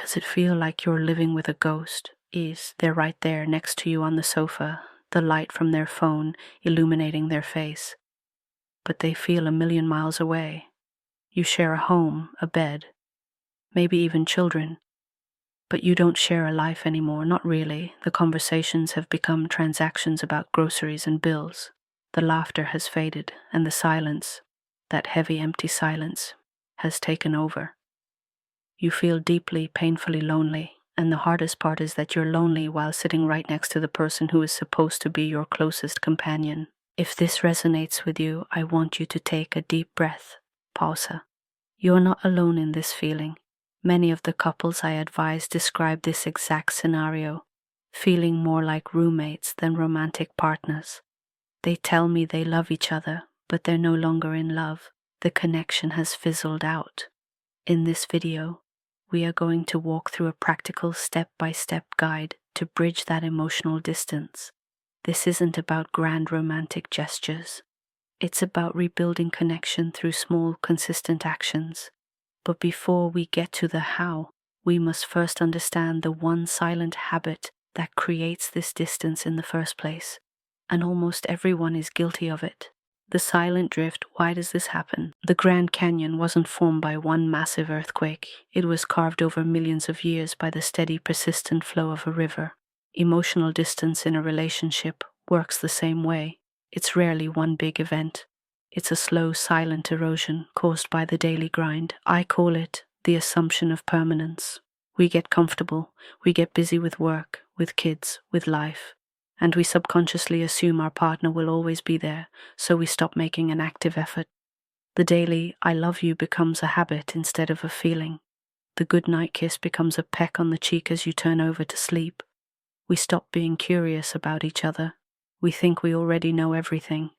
Does it feel like you're living with a ghost? They're right there next to you on the sofa, the light from their phone illuminating their face. But they feel a million miles away. You share a home, a bed, maybe even children. But you don't share a life anymore, not really. The conversations have become transactions about groceries and bills. The laughter has faded, and the silence, that heavy, empty silence, has taken over. You feel deeply, painfully lonely, and the hardest part is that you're lonely while sitting right next to the person who is supposed to be your closest companion. If this resonates with you, I want you to take a deep breath. Pausa. You're not alone in this feeling. Many of the couples I advise describe this exact scenario, feeling more like roommates than romantic partners. They tell me they love each other, but they're no longer in love. The connection has fizzled out. In this video, we are going to walk through a practical step-by-step guide to bridge that emotional distance. This isn't about grand romantic gestures. It's about rebuilding connection through small, consistent actions. But before we get to the how, we must first understand the one silent habit that creates this distance in the first place. And almost everyone is guilty of it. The silent drift. Why does this happen? The Grand Canyon wasn't formed by one massive earthquake. It was carved over millions of years by the steady, persistent flow of a river. Emotional distance in a relationship works the same way. It's rarely one big event. It's a slow, silent erosion caused by the daily grind. I call it the assumption of permanence. We get comfortable, we get busy with work, with kids, with life, and we subconsciously assume our partner will always be there, so we stop making an active effort. The daily "I love you" becomes a habit instead of a feeling. The goodnight kiss becomes a peck on the cheek as you turn over to sleep. We stop being curious about each other. We think we already know everything.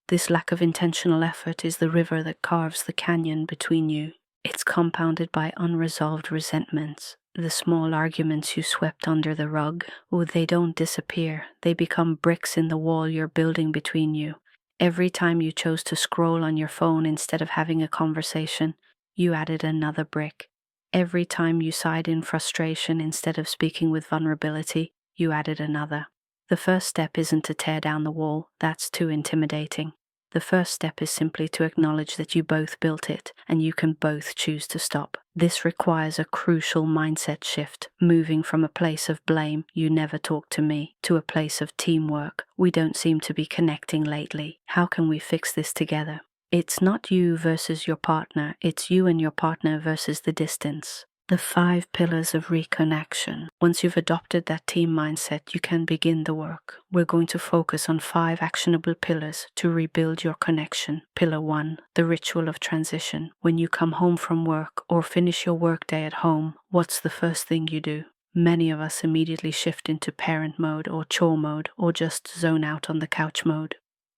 This lack of intentional effort is the river that carves the canyon between you. It's compounded by unresolved resentments, the small arguments you swept under the rug. They don't disappear. They become bricks in the wall you're building between you. Every time you chose to scroll on your phone instead of having a conversation, you added another brick. Every time you sighed in frustration instead of speaking with vulnerability, you added another. The first step isn't to tear down the wall. That's too intimidating. The first step is simply to acknowledge that you both built it, and you can both choose to stop. This requires a crucial mindset shift, moving from a place of blame, "you never talk to me," to a place of teamwork, "we don't seem to be connecting lately. How can we fix this together?" It's not you versus your partner, it's you and your partner versus the distance. The 5 pillars of reconnection. Once you've adopted that team mindset, you can begin the work. We're going to focus on 5 actionable pillars to rebuild your connection. Pillar 1, the ritual of transition. When you come home from work or finish your workday at home, what's the first thing you do? Many of us immediately shift into parent mode or chore mode or just zone out on the couch mode.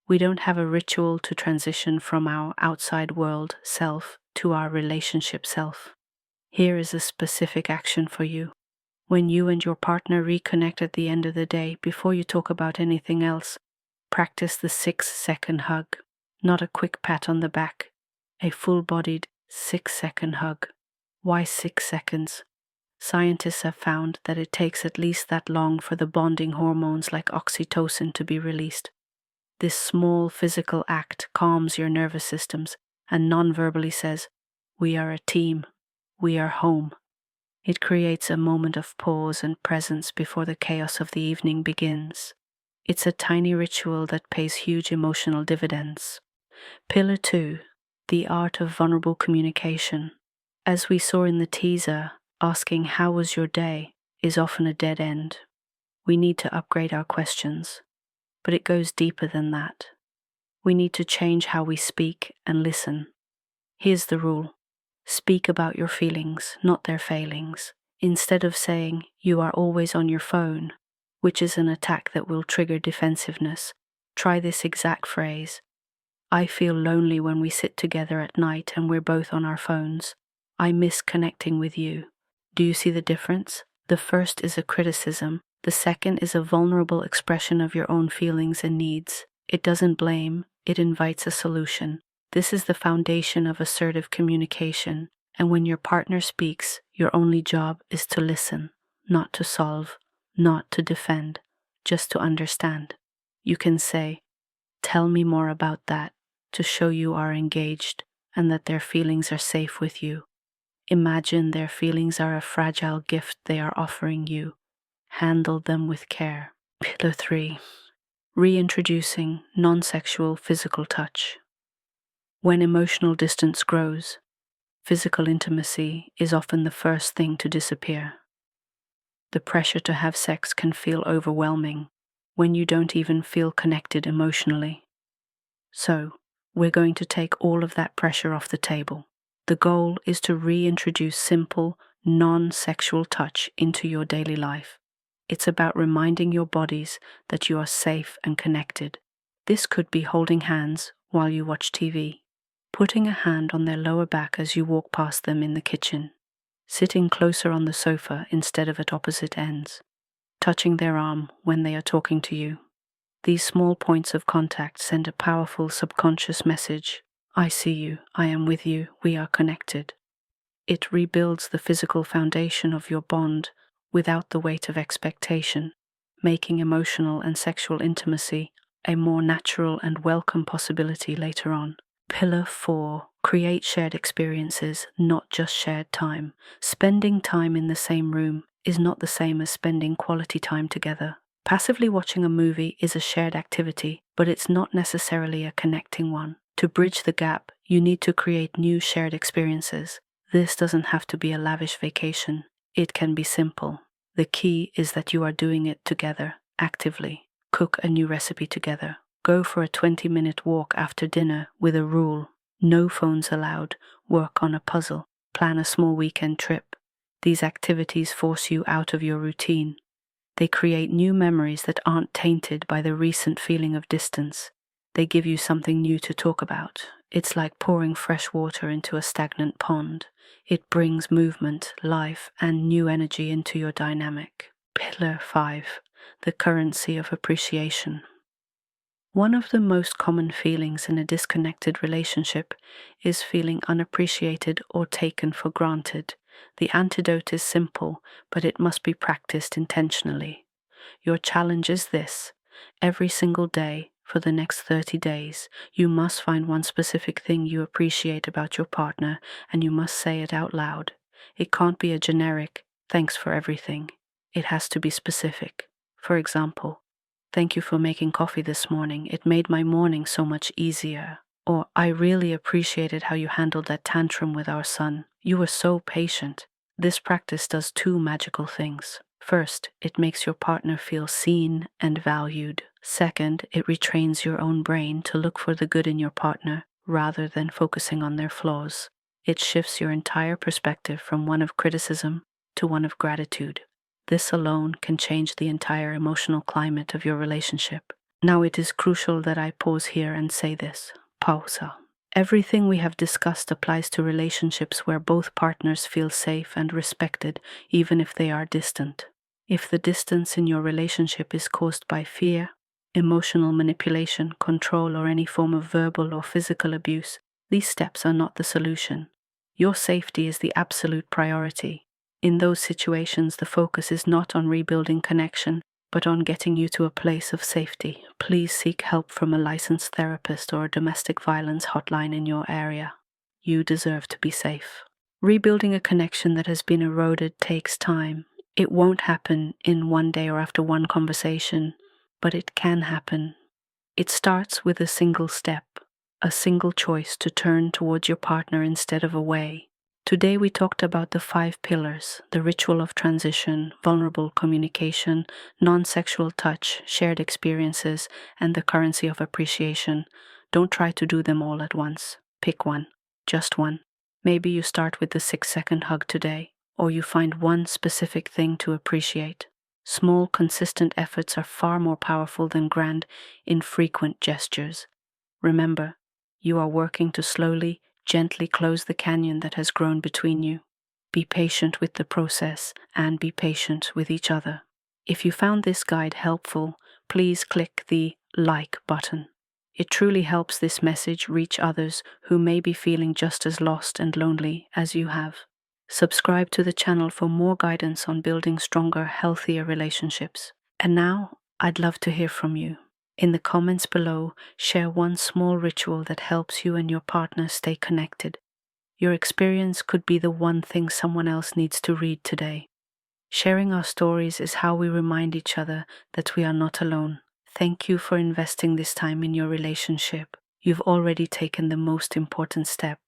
We don't have a ritual to transition from our outside world self to our relationship self. Here is a specific action for you. When you and your partner reconnect at the end of the day, before you talk about anything else, practice the 6-second hug. Not a quick pat on the back, a full-bodied 6-second hug. Why 6 seconds? Scientists have found that it takes at least that long for the bonding hormones like oxytocin to be released. This small physical act calms your nervous systems and non-verbally says, "We are a team. We are home." It creates a moment of pause and presence before the chaos of the evening begins. It's a tiny ritual that pays huge emotional dividends. Pillar 2, the art of vulnerable communication. As we saw in the teaser, asking "how was your day" is often a dead end. We need to upgrade our questions, but it goes deeper than that. We need to change how we speak and listen. Here's the rule. Speak about your feelings, not their failings. Instead of saying, "you are always on your phone," which is an attack that will trigger defensiveness, try this exact phrase. "I feel lonely when we sit together at night and we're both on our phones. I miss connecting with you." Do you see the difference? The first is a criticism. The second is a vulnerable expression of your own feelings and needs. It doesn't blame, it invites a solution. This is the foundation of assertive communication, And when your partner speaks, your only job is to listen, not to solve, not to defend, just to understand. You can say, "Tell me more about that," to show you are engaged and that their feelings are safe with you. Imagine their feelings are a fragile gift they are offering you. Handle them with care. Pillar 3. Reintroducing non-sexual physical touch. When emotional distance grows, physical intimacy is often the first thing to disappear. The pressure to have sex can feel overwhelming when you don't even feel connected emotionally. So, we're going to take all of that pressure off the table. The goal is to reintroduce simple, non-sexual touch into your daily life. It's about reminding your bodies that you are safe and connected. This could be holding hands while you watch TV, putting a hand on their lower back as you walk past them in the kitchen, sitting closer on the sofa instead of at opposite ends, touching their arm when they are talking to you. These small points of contact send a powerful subconscious message. I see you, I am with you, we are connected. It rebuilds the physical foundation of your bond without the weight of expectation, making emotional and sexual intimacy a more natural and welcome possibility later on. Pillar 4. Create shared experiences, not just shared time. Spending time in the same room is not the same as spending quality time together. Passively watching a movie is a shared activity, but it's not necessarily a connecting one. To bridge the gap, you need to create new shared experiences. This doesn't have to be a lavish vacation. It can be simple. The key is that you are doing it together, actively. Cook a new recipe together. Go for a 20-minute walk after dinner with a rule. No phones allowed. Work on a puzzle. Plan a small weekend trip. These activities force you out of your routine. They create new memories that aren't tainted by the recent feeling of distance. They give you something new to talk about. It's like pouring fresh water into a stagnant pond. It brings movement, life, and new energy into your dynamic. Pillar 5. The currency of appreciation. One of the most common feelings in a disconnected relationship is feeling unappreciated or taken for granted. The antidote is simple, but it must be practiced intentionally. Your challenge is this: every single day, for the next 30 days, you must find one specific thing you appreciate about your partner, and you must say it out loud. It can't be a generic, "thanks for everything." It has to be specific. For example, "Thank you for making coffee this morning. It made my morning so much easier." Or, "I really appreciated how you handled that tantrum with our son. You were so patient." This practice does two magical things. First, it makes your partner feel seen and valued. Second, it retrains your own brain to look for the good in your partner rather than focusing on their flaws. It shifts your entire perspective from one of criticism to one of gratitude. This alone can change the entire emotional climate of your relationship. Now it is crucial that I pause here and say this. Pausa. Everything we have discussed applies to relationships where both partners feel safe and respected, even if they are distant. If the distance in your relationship is caused by fear, emotional manipulation, control, or any form of verbal or physical abuse, these steps are not the solution. Your safety is the absolute priority. In those situations, the focus is not on rebuilding connection, but on getting you to a place of safety. Please seek help from a licensed therapist or a domestic violence hotline in your area. You deserve to be safe. Rebuilding a connection that has been eroded takes time. It won't happen in one day or after one conversation, but it can happen. It starts with a single step, a single choice to turn towards your partner instead of away. Today we talked about the 5 pillars: the ritual of transition, vulnerable communication, non-sexual touch, shared experiences, and the currency of appreciation. Don't try to do them all at once. Pick one, just one. Maybe you start with the 6-second hug today, or you find one specific thing to appreciate. Small, consistent efforts are far more powerful than grand, infrequent gestures. Remember, you are working to slowly, gently close the canyon that has grown between you. Be patient with the process and be patient with each other. If you found this guide helpful, please click the like button. It truly helps this message reach others who may be feeling just as lost and lonely as you have. Subscribe to the channel for more guidance on building stronger, healthier relationships. And now, I'd love to hear from you. In the comments below, share one small ritual that helps you and your partner stay connected. Your experience could be the one thing someone else needs to read today. Sharing our stories is how we remind each other that we are not alone. Thank you for investing this time in your relationship. You've already taken the most important step.